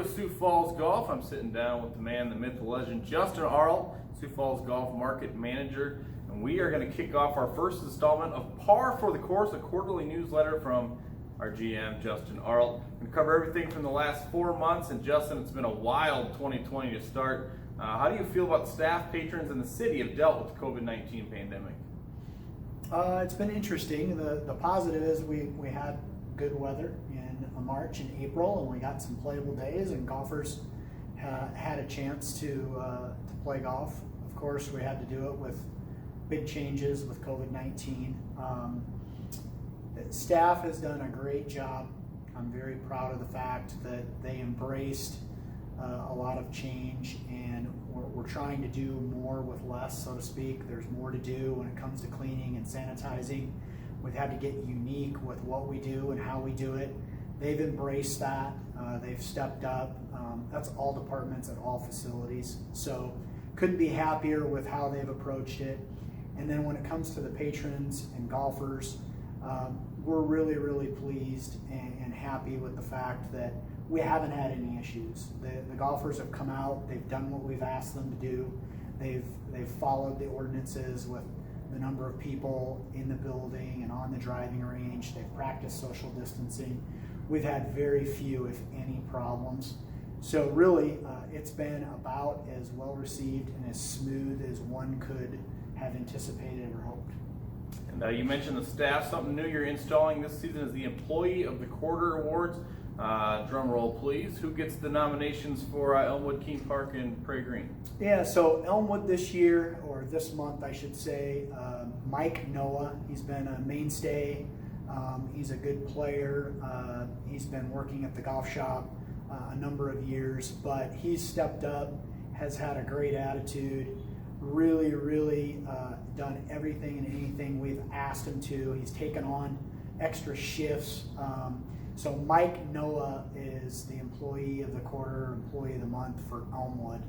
with Sioux Falls Golf. I'm sitting down with the man, the myth, the legend, Justin Arlt, Sioux Falls Golf Market Manager, and we are going to kick off our first installment of Par for the Course, a quarterly newsletter from our GM, Justin Arlt. We're going to cover everything from the last 4 months, and Justin, it's been a wild 2020 to start. How do you feel about staff, patrons, and the city have dealt with the COVID-19 pandemic? It's been interesting. The positive is we had good weather in March and April, and we got some playable days, and golfers had a chance to play golf. Of course, we had to do it with big changes with COVID-19. Staff has done a great job. I'm very proud of the fact that they embraced a lot of change, and we're trying to do more with less, so to speak. There's more to do when it comes to cleaning and sanitizing. We've had to get unique with what we do and how we do it. They've embraced that. They've stepped up. That's all departments at all facilities. So couldn't be happier with how they've approached it. And then when it comes to the patrons and golfers, we're really, really pleased and happy with the fact that we haven't had any issues. The golfers have come out, they've done what we've asked them to do. They've followed the ordinances with the number of people in the building and on the driving range. They've practiced social distancing. We've had very few, if any, problems. So really, it's been about as well received and as smooth as one could have anticipated or hoped. And you mentioned the staff. Something new you're installing this season is the Employee of the Quarter Awards. Drum roll, please. Who gets the nominations for Elmwood, Keene Park, and Prairie Green? Yeah, so Elmwood this year, or this month, I should say, Mike Noah. He's been a mainstay. He's a good player. He's been working at the golf shop a number of years, but he's stepped up, has had a great attitude, really, really done everything and anything we've asked him to. He's taken on extra shifts. So Mike Noah is the Employee of the Quarter, Employee of the Month for Elmwood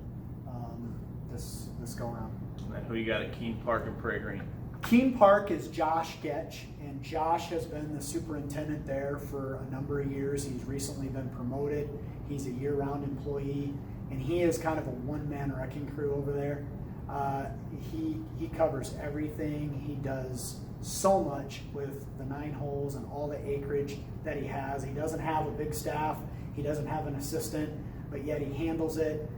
this go around. And then who you got at Keene Park and Prairie Green? Keene Park is Josh Getch, and Josh has been the superintendent there for a number of years. He's recently been promoted. He's a year-round employee, and he is kind of a one-man wrecking crew over there. He covers everything. He does so much with the 9 holes and all the acreage that he has. He doesn't have a big staff. He doesn't have an assistant, but yet he handles it.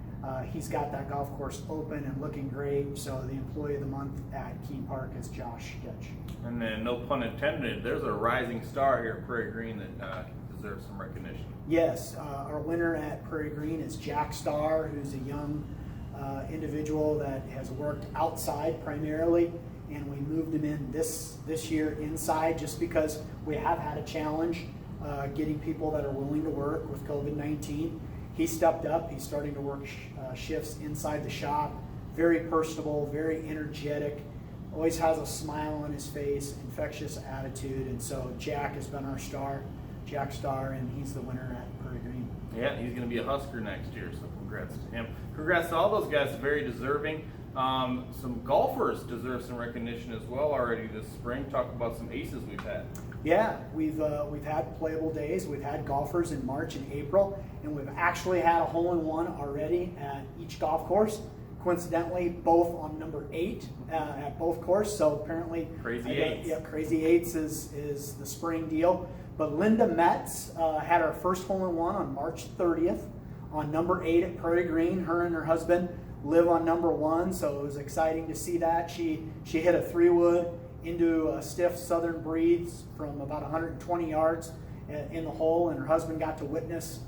He's got that golf course open and looking great. So the Employee of the Month at Keene Park is Josh Getch. And then, no pun intended, there's a rising star here at Prairie Green that deserves some recognition. Yes, our winner at Prairie Green is Jack Starr, who's a young individual that has worked outside primarily, and we moved him in this year inside just because we have had a challenge getting people that are willing to work with COVID-19. He stepped up. He's starting to work shifts inside the shop. Very personable, very energetic, always has a smile on his face, infectious attitude, and so Jack has been our star, Jack Starr, and he's the winner at Prairie Green. Yeah, he's going to be a Husker next year, so congrats to him. Congrats to all those guys, very deserving. Some golfers deserve some recognition as well already this spring. Talk about some aces we've had. Yeah, we've had playable days. We've had golfers in March and April, and we've actually had a hole-in-one already at each golf course. Coincidentally, both on number 8 at both courses. So apparently, crazy eights. Yeah, crazy eights is the spring deal. But Linda Metz had our first hole-in-one on March 30th on number 8 at Prairie Green. Her and her husband live on number 1, so it was exciting to see that. She hit a 3-wood into a stiff southern breeze from about 120 yards in the hole, and her husband got to witness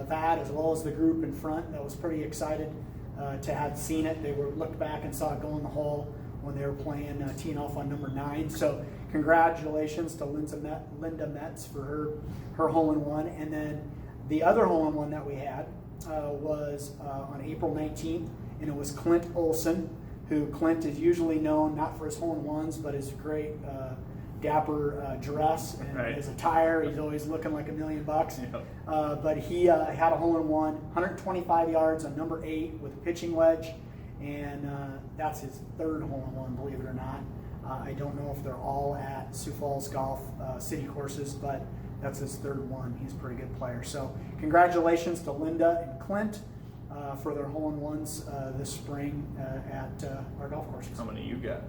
that, as well as the group in front that was pretty excited to have seen it. They looked back and saw it go in the hole when they were playing teeing off on number 9. So congratulations to Linda Metz for her hole-in-one. And then the other hole-in-one that we had was on April 19th, and it was Clint Olson, who Clint is usually known not for his hole-in-ones, but his great dapper dress and his attire. He's always looking like $1 million. Yep. But he had a hole-in-one, 125 yards on number 8 with a pitching wedge, and that's his 3rd hole-in-one, believe it or not. I don't know if they're all at Sioux Falls Golf City courses, but That's his third one. He's a pretty good player. So congratulations to Linda and Clint for their hole-in-ones this spring at our golf courses. How many you got?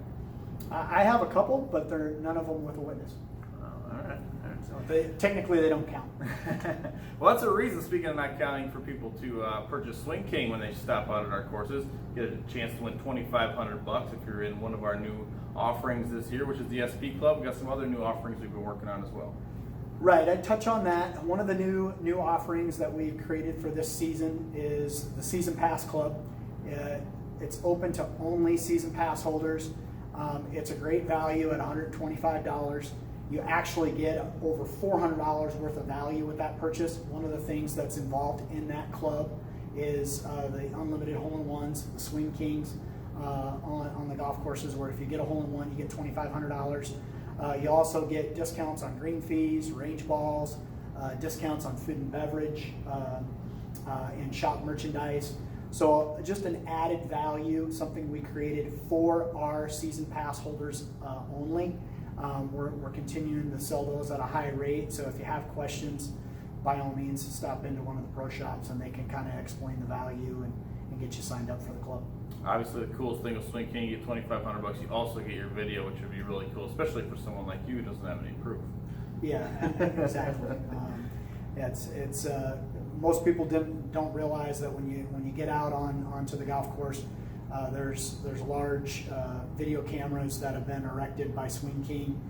I have a couple, but they're none of them with a witness. Oh, all right. So technically they don't count. Well, that's a reason, speaking of not counting, for people to purchase Swing King when they stop out at our courses. Get a chance to win $2,500 if you're in one of our new offerings this year, which is the SP Club. We've got some other new offerings we've been working on as well. Right, I'd touch on that. One of the new offerings that we've created for this season is the Season Pass Club. It's open to only Season Pass holders. It's a great value at $125. You actually get over $400 worth of value with that purchase. One of the things that's involved in that club is the unlimited hole-in-ones, the Swing Kings on the golf courses, where if you get a hole-in-one, you get $2,500. You also get discounts on green fees, range balls, discounts on food and beverage, and shop merchandise. So just an added value, something we created for our season pass holders only. We're continuing to sell those at a high rate. So if you have questions, by all means, stop into one of the pro shops and they can kind of explain the value and get you signed up for the club. Obviously, the coolest thing with Swing King, you get $2,500. You also get your video, which would be really cool, especially for someone like you who doesn't have any proof. Yeah, exactly. It's most people don't realize that when you get out onto the golf course, there's large video cameras that have been erected by Swing King.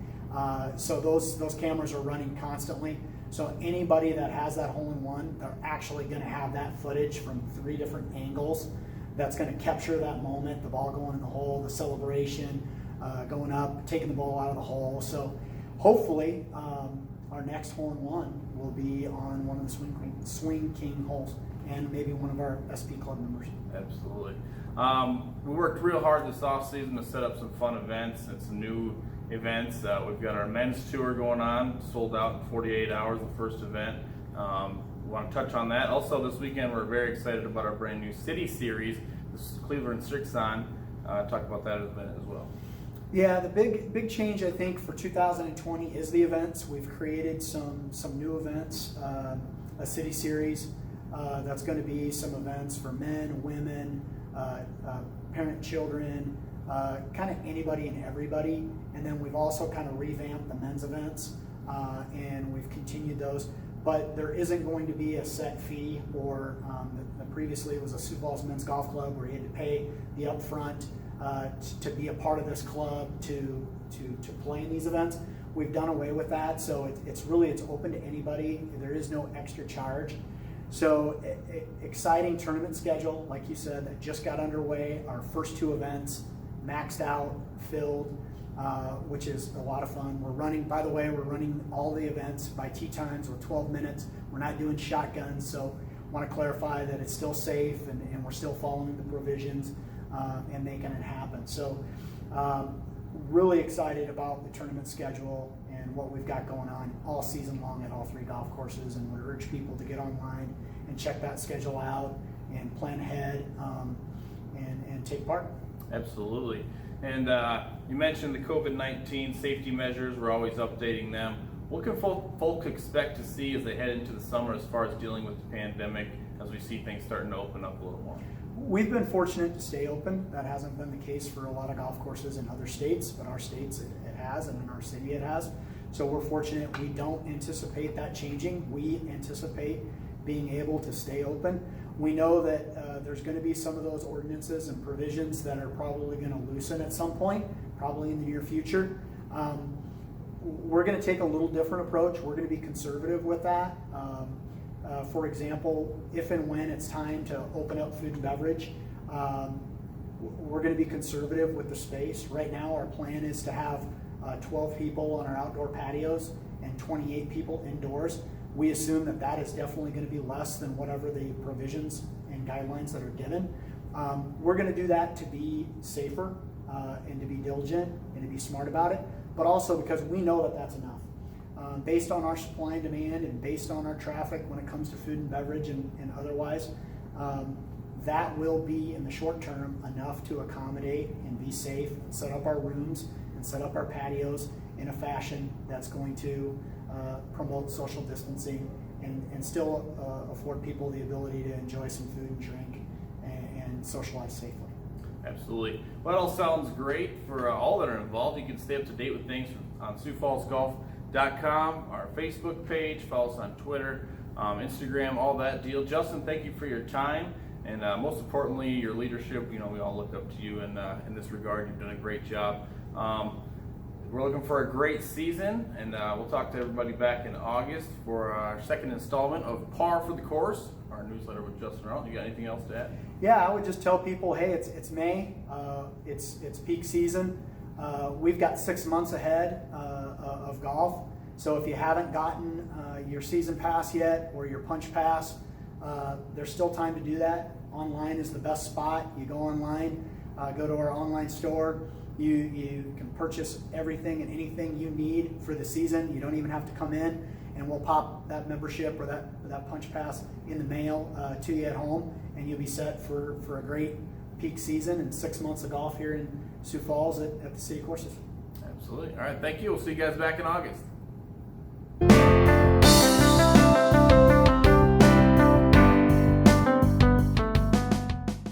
So those cameras are running constantly. So anybody that has that hole-in-one, they're actually going to have that footage from 3 different angles. That's going to capture that moment, the ball going in the hole, the celebration, going up, taking the ball out of the hole. So hopefully our next hole-in-one will be on one of the Swing King holes and maybe one of our SP Club members. Absolutely. We worked real hard this off-season to set up some fun events and some new events. We've got our men's tour going on, sold out in 48 hours, the first event. Want to touch on that. Also this weekend we're very excited about our brand new City Series. This is Cleveland Strixon. Talk about that event as well. Yeah, the big change I think for 2020 is the events. We've created some new events, a City Series that's going to be some events for men, women, parent, children, kind of anybody and everybody. And then we've also kind of revamped the men's events and we've continued those. But there isn't going to be a set fee, or previously it was a Sioux Falls Men's Golf Club where you had to pay the upfront to be a part of this club to play in these events. We've done away with that, so it's open to anybody. There is no extra charge. So exciting tournament schedule, like you said, that just got underway. Our first 2 events maxed out, filled. Which is a lot of fun. We're running all the events by tee times with 12 minutes. We're not doing shotguns, so want to clarify that it's still safe and we're still following the provisions and making it happen. So really excited about the tournament schedule and what we've got going on all season long at all 3 golf courses, and would urge people to get online and check that schedule out and plan ahead and take part. Absolutely. And you mentioned the COVID-19 safety measures. We're always updating them. What can folk expect to see as they head into the summer as far as dealing with the pandemic, as we see things starting to open up a little more? We've been fortunate to stay open. That hasn't been the case for a lot of golf courses in other states, but our states it has, and in our city it has. So we're fortunate. We don't anticipate that changing. We anticipate being able to stay open. We know that there's going to be some of those ordinances and provisions that are probably going to loosen at some point, probably in the near future. We're going to take a little different approach. We're going to be conservative with that. For example, if and when it's time to open up food and beverage, we're going to be conservative with the space. Right now, our plan is to have 12 people on our outdoor patios and 28 people indoors. We assume that is definitely going to be less than whatever the provisions and guidelines that are given. We're going to do that to be safer and to be diligent and to be smart about it, but also because we know that that's enough. Based on our supply and demand and based on our traffic when it comes to food and beverage and otherwise, that will be in the short term enough to accommodate and be safe and set up our rooms and set up our patios in a fashion that's going to promote social distancing and still afford people the ability to enjoy some food and drink and socialize safely. Absolutely. Well, that all sounds great for all that are involved. You can stay up to date with things on SiouxFallsGolf.com, our Facebook page, follow us on Twitter, Instagram, all that deal. Justin, thank you for your time, and most importantly, your leadership. You know, we all look up to you in this regard. You've done a great job. We're looking for a great season, and we'll talk to everybody back in August for our second installment of Par for the Course, our newsletter with Justin Arlt. You got anything else to add? Yeah, I would just tell people, hey, it's May, it's peak season. We've got 6 months ahead of golf. So if you haven't gotten your season pass yet or your punch pass, there's still time to do that. Online is the best spot. You go online, go to our online store. You can purchase everything and anything you need for the season. You don't even have to come in, and we'll pop that membership or that punch pass in the mail to you at home, and you'll be set for a great peak season and 6 months of golf here in Sioux Falls at the City Courses. Absolutely. All right, thank you. We'll see you guys back in August.